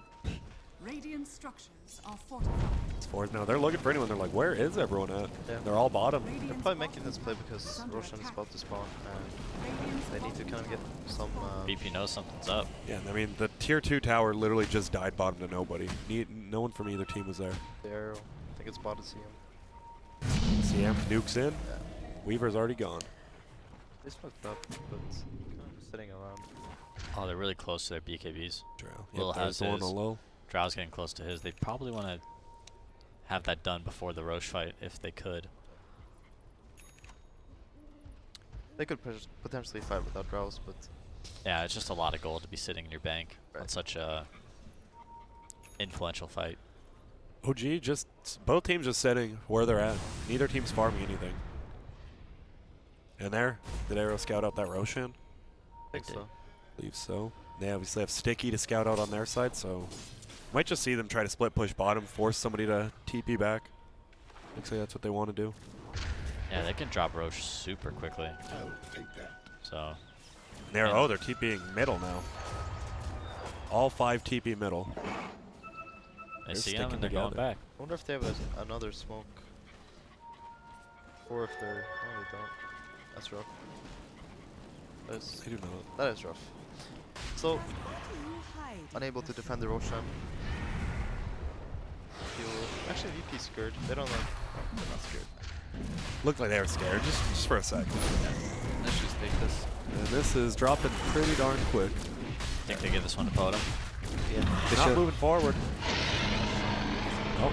Radiant structures are fortified. It's forward now. They're looking for anyone. They're like, where is everyone at? Yeah. They're all bottom. They're Radiant's probably bottom making this play tower because is under Roshan is attack. about to spawn, and Radiant's they need to bottom kind of get tower some. VP knows something's up. Yeah, I mean, the tier 2 tower literally just died bottom to nobody. No one from either team was there. The arrow. I think it's botted CM. CM nukes in. Yeah. Weaver's already gone. They smoked up, but kind of just sitting around. Oh, they're really close to their BKBs. Drow. Will Yep, has there's the one his. on low. Drow's getting close to his. They probably want to have that done before the Roche fight if they could. They could potentially fight without Drows, but Yeah, it's just a lot of gold to be sitting in your bank on Right. such a influential fight. OG just, both teams just sitting where they're at. Neither team's farming anything. And there, did Arrow scout out that Roshan? I think did. so. Believe so. They obviously have Sticky to scout out on their side, so might just see them try to split push bottom, force somebody to TP back. Looks like that's what they want to do. Yeah, they can drop Roche super quickly. So, They're, And- oh, they're TPing middle now. All 5 TP middle. they They're see him sticking and they're going together. back. I wonder if they have another smoke. Or if they're. No, they don't. That's rough. That's, I do not. that is rough. So, hide. unable to defend the Roshan. Actually, VP scared. They don't like. They're not scared. Looked like they were scared, just for a second. Let's just take this. And this is dropping pretty darn quick. Think they give this one to Potom? Yeah. For Not sure. moving forward. Oh.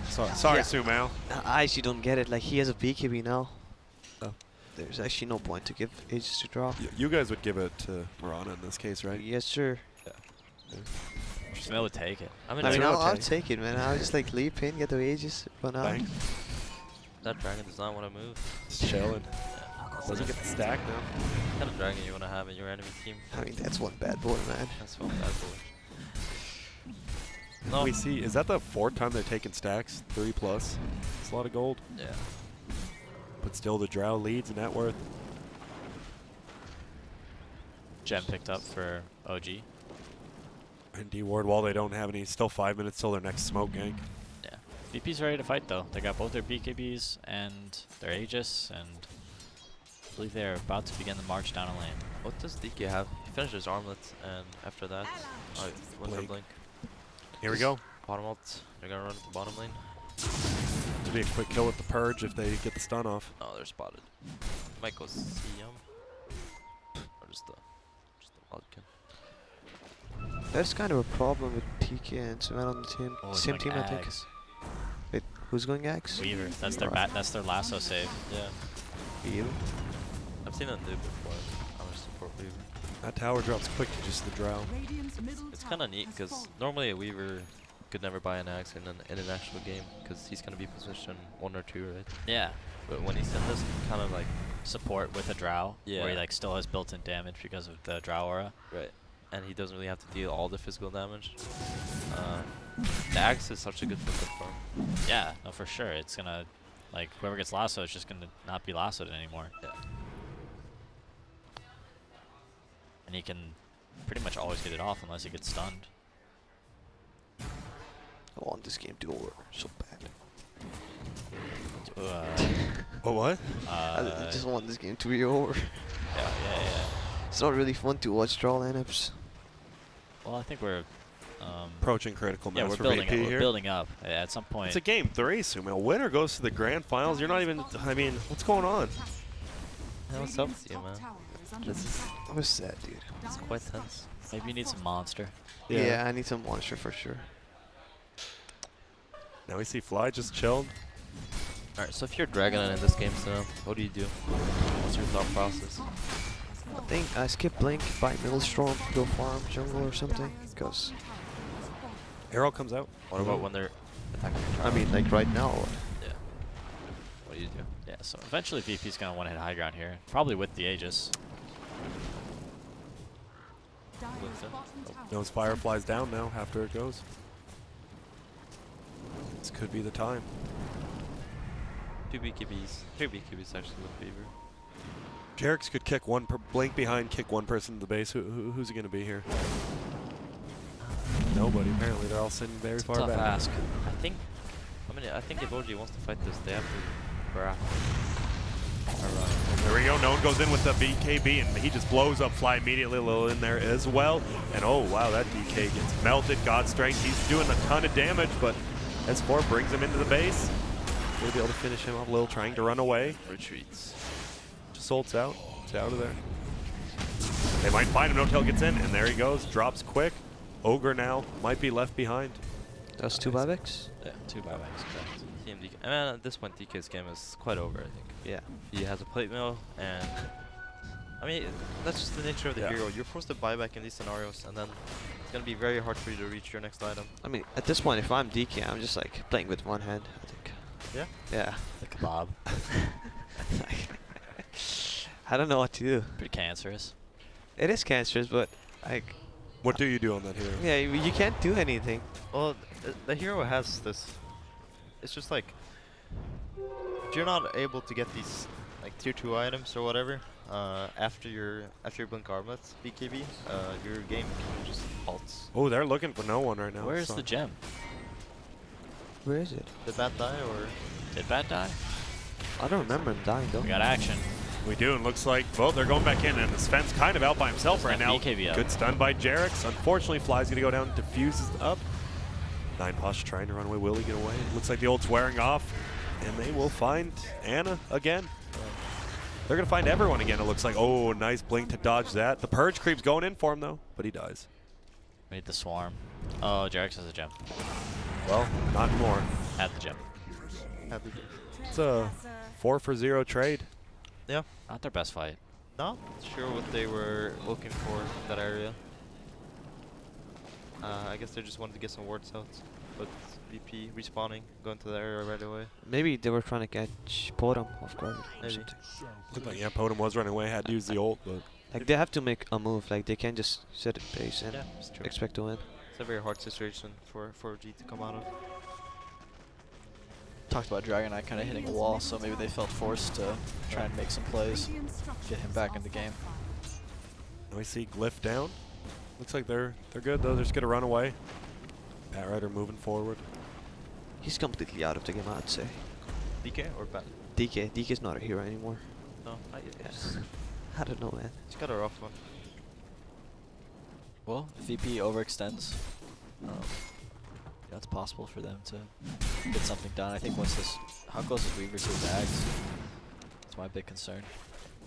Sorry, Yeah. Sumail. I actually don't get it. Like, he has a BKB now. Oh. There's actually no point to give Aegis to draw. You guys would give it to Mirana in this case, right? Yes, sir. Smell would take it. I I mean, mean, I'll I'll take- take it, man. I'll just like leap in, get the Aegis, run out. Bang. that dragon does not want to move. Just chilling. Doesn't get the stack now. What kind of dragon you want to have in your enemy team? I mean, that's one bad boy, man. That's one bad boy. No. We see, is that the 4th time they're taking stacks? 3 plus. It's a lot of gold. Yeah. But still, the Drow leads in net worth. Gem picked up for OG. And D-Ward, while they don't have any, still 5 minutes till their next smoke gank. Yeah. VP's ready to fight though. They got both their BKBs and their Aegis, and I believe they're about to begin the march down a lane. What does DK have? He finished his armlet, and after that, oh, he went for Blink. blink. Here we go. Bottom ult. They're gonna run to the bottom lane. It'll be a quick kill with the Purge if they get the stun off. Oh, they're spotted. Might go CM. Or just the Wildkin. That's kind of a problem with TK and Suman on the team. Oh, Same it's team, going I think. Ags. Wait, who's going Axe? Weaver. That's their that's their lasso save. Yeah. Weaver. I've seen them do it before. I'm gonna support Weaver. That tower drops quick to just the Drow. Radiant's middle It's tower kind of neat has because fallen. normally a Weaver could never buy an axe in an international game because he's gonna be position 1 or 2, right? Yeah. But when he's in this kind of like Support with a Drow, where he Yeah. like still has built-in damage because of the Drow aura. right, and he doesn't really have to deal all the physical damage. The axe is such a good pickup for him. Yeah, no, for sure. It's gonna, like, whoever gets lasso is just gonna not be lassoed anymore. Yeah. And he can pretty much always get it off unless he gets stunned. I want this game to be over so bad. What? I just want this game to be over. Yeah. It's not really fun to watch draw lineups. Well, I think we're, Approaching critical yeah, mass we're for building VP up. We're here. building up. At some point, It's a game 3, Sumail. Winner goes to the grand finals. You're not even, I mean, what's going on? Yeah, what's up Radiant's with you, top man? tower is under This is attack. That was sad, dude. it's quite tense. maybe you need some monster. Yeah, I need some monster for sure. Now we see Fly just chilled. Alright, so if you're Dragon in this game, so what do you do? What's your thought process? I think I skip Blink, buy Middlestorm, go farm jungle or something. Because, Arrow comes out. What about when they're attacking? I mean, like right now, Yeah. What do you do? Yeah, so eventually VP's going to one-hit high ground here. Probably with the Aegis. Dire's bottom tower Knows Firefly's down now after it goes. This could be the time. 2 BKBs. 3 BKBs actually with Fever. Jerix could kick one blink behind, kick one person to the base. Who's it going to be here? Nobody. Apparently, they're all sitting very It's a far tough back. ask. I think if OG wants to fight this, they have to grab. There we go. No one goes in with the BKB, and he just blows up Fly immediately. A little in there as well. And oh, wow, that DK gets melted. God Strength. He's doing a ton of damage, but S4 brings him into the base. We'll be able to finish him up. Lil trying to run away. Retreats. Just ults out. It's out of there. They might find him. No Tail gets in, and there he goes. Drops quick. Ogre now might be left behind. That's 2 buybacks? Yeah, 2 buybacks. Correct. Team DK. I mean, at this point, DK's game is quite over, I think. Yeah. He has a plate mill, and I mean, that's just the nature of the Yeah. hero. You're forced to buy back in these scenarios, and then it's gonna be very hard for you to reach your next item. I mean, at this point, if I'm DK, I'm just like playing with one hand, I think. Yeah? Yeah. The kebab. I don't know what to do. Pretty cancerous. It is cancerous, but like, What do you do on that hero? yeah, you can't do anything. Well, the hero has this. It's just like if you're not able to get these like tier 2 items or whatever after your blink armlets BKB, your game just halts. Oh, they're looking for no one right now. Where's so- the gem? Where is it? Did Bat die or? Did Bat die? I don't remember him dying though. We got action. We do, and looks like both they're going back in, and the Sven's kind of out by himself right now. BKB up. Good stun by Jerix. Unfortunately, Fly's going to go down, diffuses up. 9posh trying to run away. Will he get away? Looks like the ult's wearing off, and they will find Anna again. They're going to find everyone again, it looks like. Oh, nice blink to dodge that. The Purge creep's going in for him, though, but he dies. Made the swarm. Oh, Jerix has a gem. Well, not anymore. Had the gem. It's a 4-for-0 trade. Yeah. Not their best fight. Not sure what they were looking for in that area. I guess they just wanted to get some wards out, but VP respawning, going to the area right away. Maybe they were trying to catch Potom off guard or Maybe. something. Looked like, yeah, Potom was running away, had to use the ult, but Like they have to make a move. Like they can't just set it base and Yeah, it's true. expect to win. It's a very hard situation for G to come out of. Talked about Dragon Knight kind of hitting a wall, so maybe they felt forced to try and make some plays, get him back in the game. now we see Glyph down. Looks like they're good, though. They're just going to run away. Bat Rider moving forward. He's completely out of the game, I'd say. DK or Bat? DK's not a hero anymore. No, Yes. I don't know, man. he's got a rough one. Well, if VP overextends, it's possible for them to get something done. I think once this, how close is Weaver to his Ags? That's my big concern.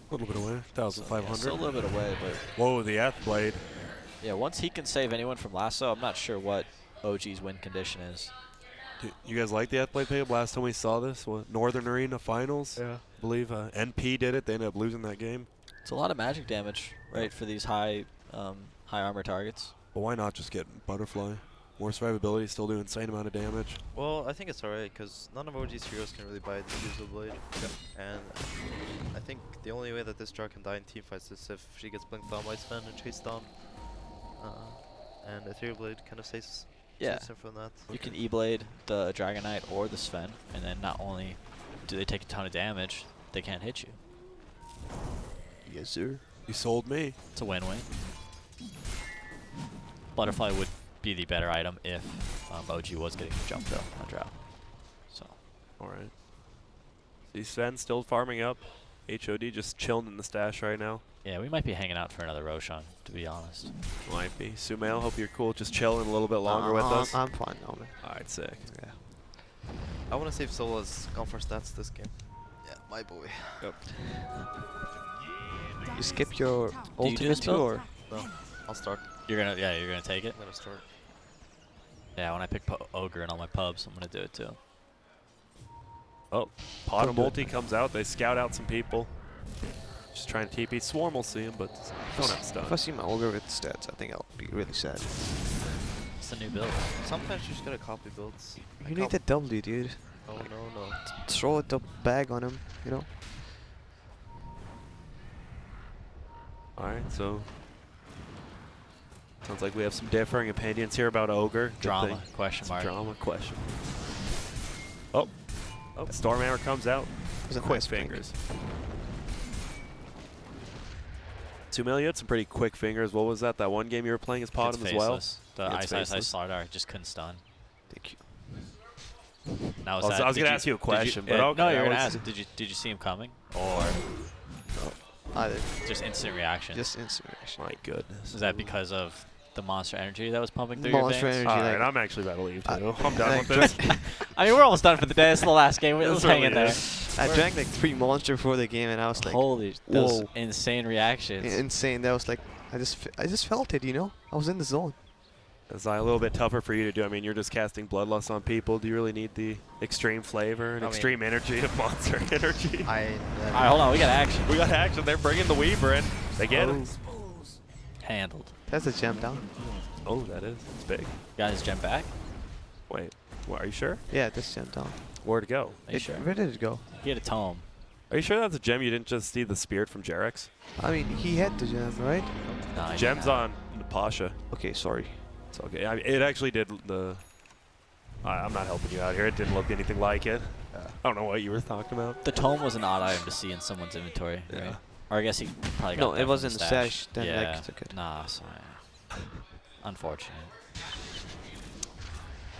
A little bit away, 1,500. Still a little bit away, but Whoa, the Blade. yeah, once he can save anyone from lasso, I'm not sure what OG's win condition is. You guys like the Blade pickup? Last time we saw this, what, Northern Arena Finals? Yeah. I believe NP did it. They ended up losing that game. It's a lot of magic damage, right, for these high armor targets. But why not just get Butterfly? More survivability, still do insane amount of damage. Well, I think it's alright because none of OG's heroes can really buy the Diffusal Blade. And I think the only way that this draw can die in teamfights is if she gets blinked down by Sven and chased down. And Ethereal Blade kind of saves him from that. You can E-Blade the Dragon Knight or the Sven, and then not only do they take a ton of damage, they can't hit you. Yes, sir. You sold me. It's a win-win. Butterfly would be the better item if OG was getting jumped though on draw. So All right. See Sven still farming up. HOD just chilling in the stash right now. yeah, we might be hanging out for another Roshan, to be honest. Might be. Sumail, hope you're cool. Just chilling a little bit longer with us. I'm fine now, man. All right, sick. Yeah. I want to save Sola's gone for stats this game. Yeah, my boy. You skip your do ultimate this too, build? or? No, I'll start. You're gonna take it. I'm gonna start. Yeah, when I pick Ogre in all my pubs, I'm gonna do it too. Oh, Pot of Don't do it. Multi comes out. They scout out some people. Just trying to TP. Swarm will see him, but don't have If I stun. see my ogre with stats, I think I'll be really sad. It's the new build. Sometimes you just gotta copy builds. You need that W, dude. Oh no. Throw the bag on him, you know. All right, so sounds like we have some differing opinions here about Ogre. Good Drama, thing. question mark. Drama, question. Oh, Stormhammer comes out. was a Quick nice blink. fingers. Sumelia, you had some pretty quick fingers. What was that? That one game you were playing as It's Potom as well? faceless. The It's Ice faceless. Slardar just couldn't stun. Thank you. I Now, was going to ask you a question, but okay. No, you're that gonna was- ask. Did you see him coming, or Either. just instant reaction? Just inspiration. My goodness. Was that because of the monster energy that was pumping through Monster your veins? energy. All right, like- I'm actually about to leave, too. I- I'm done like with this. I mean, we're almost done for the day. It's the last game. Let's hang in there. I drank like 3 monster before the game, and I was like, Holy, those whoa. insane reactions. insane. That was like, I just felt it, you know. I was in the zone. It's a little bit tougher for you to do. I mean, you're just casting Bloodlust on people. Do you really need the extreme flavor and I mean- extreme energy of monster energy? All right, hold on. We got action. We got action. They're bringing the Weaver in. They get it. Handled. That's a gem down. Oh, that is. It's big. Got his gem back. Wait. What, are you sure? Yeah, that's gem down. Where'd it go? Are you sure? Where did it go? He had a tome. Are you sure that's a gem? You didn't just see the spirit from Jarex? I mean, he had the gem, right? No, he Gem's didn't. on the Pasha. Okay, sorry. It's okay. I mean, it actually did the... I'm not helping you out here. It didn't look anything like it. I don't know what you were talking about. The tome was an odd item to see in someone's inventory. Yeah. Right? Or I guess he probably got No, that it from was in the stash. Then yeah. like took it. Nah, sorry. Unfortunate.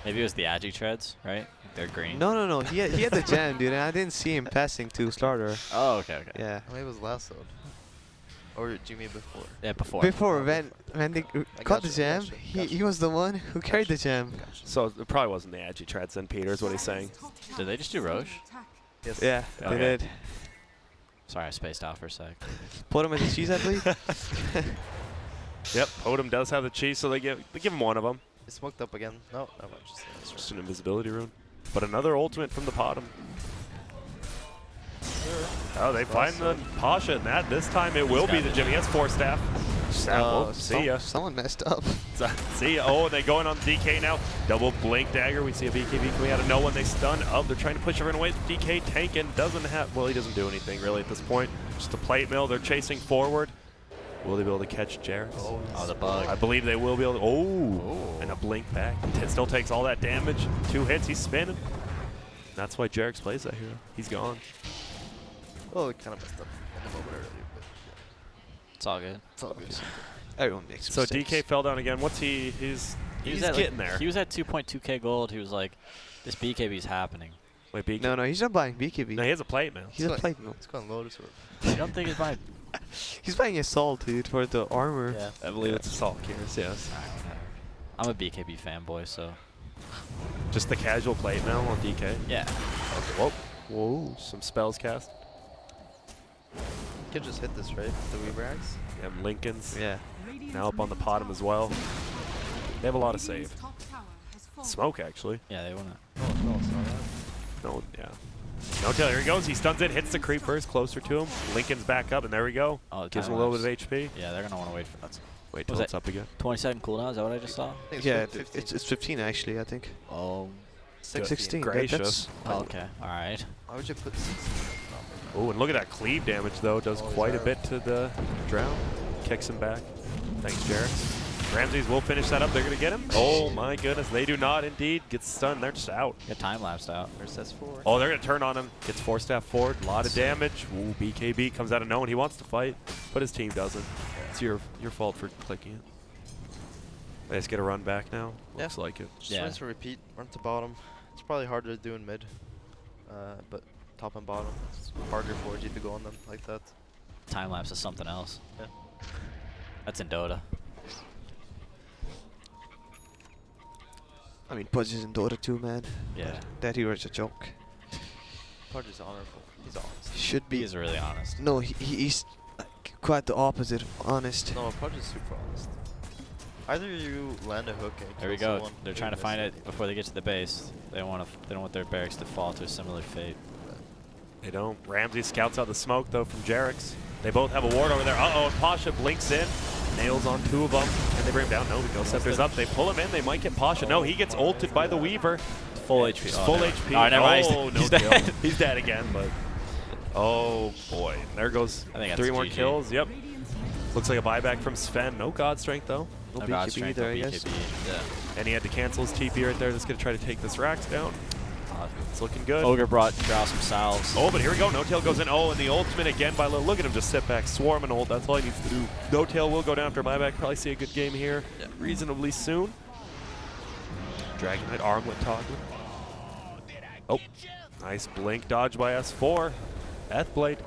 Maybe it was the Agi treads, right? They're green. No. He had the gem, dude, and I didn't see him passing to Slardar. Oh, okay. Yeah. Maybe it was last zone. Or do you mean before? Yeah, before. Before when they caught the gotcha, gem, gotcha, he gotcha. was the one who carried the gem. So it probably wasn't the Agi Treads then, Peter, is what he's saying. Did they just do Roche? Yes. Yeah, Okay. they did. Sorry, I spaced out for a sec. Put him in the cheese, I believe. Yep, Odom does have the cheese, so they give him one of them. He smoked up again. No, not much. Just an invisibility rune. But another ultimate from the Potom. Oh, they find the Pasha in that. This time it will be the gem. He has 4 staff. Well, see ya. Someone messed up. See ya. Oh, and they going on DK now. Double blink dagger. We see a BKB coming out of no one. They stun. Oh, they're trying to push everyone away. DK tanking. Doesn't have. Well, he doesn't do anything really at this point. Just a plate mill. They're chasing forward. Will they be able to catch Jarex? Oh, the bug. I believe they will be able to. Oh, and a blink back. Still takes all that damage. 2 hits. He's spinning. That's why Jarex plays that hero. He's gone. Oh, it kind of messed up in the moment earlier, but It's all good. it's all good. Everyone makes So mistakes. DK fell down again. What's he's was at, getting like, there. He was at 2.2k gold. He was like, this BKB's happening. Wait, BK. No, he's not buying BKB. No, he has a plate now. He's a It's plate mill. It's going Lotus Orb. You don't think it's buying? He's buying Assault, dude, for the armor. Yeah. I believe it's Assault Gears, yes. Alright, whatever. I'm a BKB fanboy, so Just the casual plate now on DK. yeah. Okay, whoa. Whoa. Some spells cast. You can just hit this, right? The Weaver Axe? Yeah, Lincoln's Yeah. now up on the bottom as well. They have a lot of save. Smoke, actually. Yeah, they wanna. Oh, no, it's not that. No, yeah. No tell. Here he goes. He stuns it, hits the creep first, closer to him. Lincoln's back up, and there we go. Oh, the Gives him a time little bit lapse. of HP. Yeah, they're gonna want to wait for that. Wait Was till it- it's up again. 20-second cooldown. Is that what I just saw? I think it's Yeah, 15. it's 15 actually, I think. Oh. 16. Gracious. Oh, okay. All right. Why would you put 16? Oh, and look at that cleave damage, though. Does Oh, quite a he's bit to the drown. Kicks him back. Thanks, Jarex. Ramses will finish that up. They're going to get him. Oh, my goodness. They do not indeed get stunned. They're just out. Get time lapsed out. There's S4. Oh, they're going to turn on him. Gets 4 staff forward. A lot of damage. Ooh, BKB comes out of no one. He wants to fight, but his team doesn't. It's your fault for clicking it. They just get a run back now. Yeah. Looks like it. Just Yeah. rinse and repeat. Run to bottom. It's probably harder to do in mid. But top and bottom, it's harder for you to go on them like that. Time lapse is something else. Yeah. That's in Dota. I mean, Pudge is in Dota too, man. Yeah. That hero is a joke. Pudge is honorable. He's honest. He should He be. is really honest. No, he's like, quite the opposite, honest. No, Pudge is super honest. Either you land a hook and There we kill go. someone, They're or trying you to find miss it before they get to the base. They don't want their barracks to fall to a similar fate. They don't. Ramsey scouts out the smoke, though, from Jarex. They both have a ward over there. Uh-oh, and Pasha blinks in. Nails on 2 of them. And they bring him down. No, the Ghost Scepter's up. They pull him in. They might get Pasha. No, he gets ulted by the Weaver. full HP. He's Oh, full never HP. mind. Oh, never mind. Oh, no He's kill. dead. He's dead again, but oh boy, there goes I think that's 3 more GG. kills. Yep. Looks like a buyback from Sven. No God Strength though. No No God BKB strength, either, no I guess. BKB. Yeah. And he had to cancel his TP right there. That's going to try to take this Rax down. It's looking good. Ogre brought Drow some salves. Oh, but here we go. No Tail goes in. Oh, and the ultimate again by Lil. Look at him just sit back, swarm and ult. That's all he needs to do. No Tail will go down after buyback. Probably see a good game here reasonably soon. Dragon Knight armlet toggle. Oh, nice blink dodge by S4. Blade.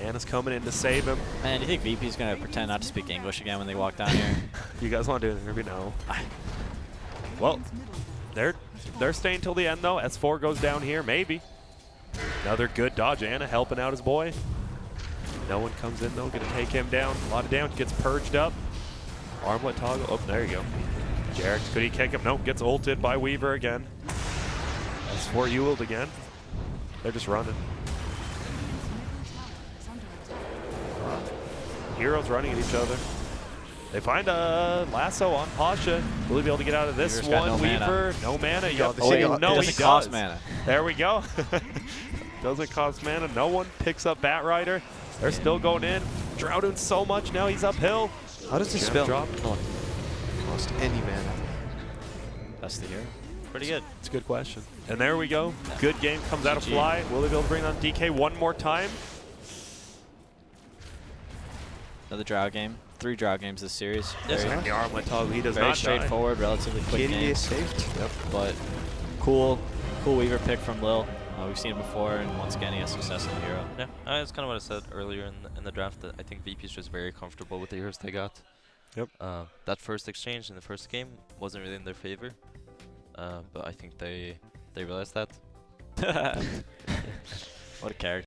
Anna's coming in to save him. Man, do you think VP's going to pretend not to speak English again when they walk down here? You guys want to do an interview? No. Well, they're staying till the end though. S4 goes down here, maybe. Another good dodge. Anna helping out his boy. No one comes in though, gonna take him down. A lot of damage, gets purged up. Armlet toggle. Oh, there you go. Jarek, could he kick him? Nope, gets ulted by Weaver again. S4 Ewald again. They're just running. Heroes running at each other. They find a lasso on Pasha. Will he be able to get out of this Weaver's got one? no mana. Weaver, no mana. Yep. Oh, wait, Oh, it no, he doesn't cost does. mana. There we go. Doesn't cost mana. No one picks up Bat Rider. They're still going in. Drow doing so much now. He's uphill. How does this Gem spell drop. not cost any mana? That's the hero. Pretty good. It's a good question. And there we go. Good game comes out of GG. Fly. Will they be able to bring on DK one more time? Another Drow game. 3 Drow games this series. Yes, Very, And the armlet toggle. He does very not die. straightforward, relatively quick Katie game. is saved. Yep. But cool Weaver pick from Lil. We've seen it before, and once again, he has success in the hero. Yeah, that's kind of what I said earlier in the draft. That I think VP is just very comfortable with the heroes they got. Yep. That first exchange in the first game wasn't really in their favor, but I think they realized that. What a character.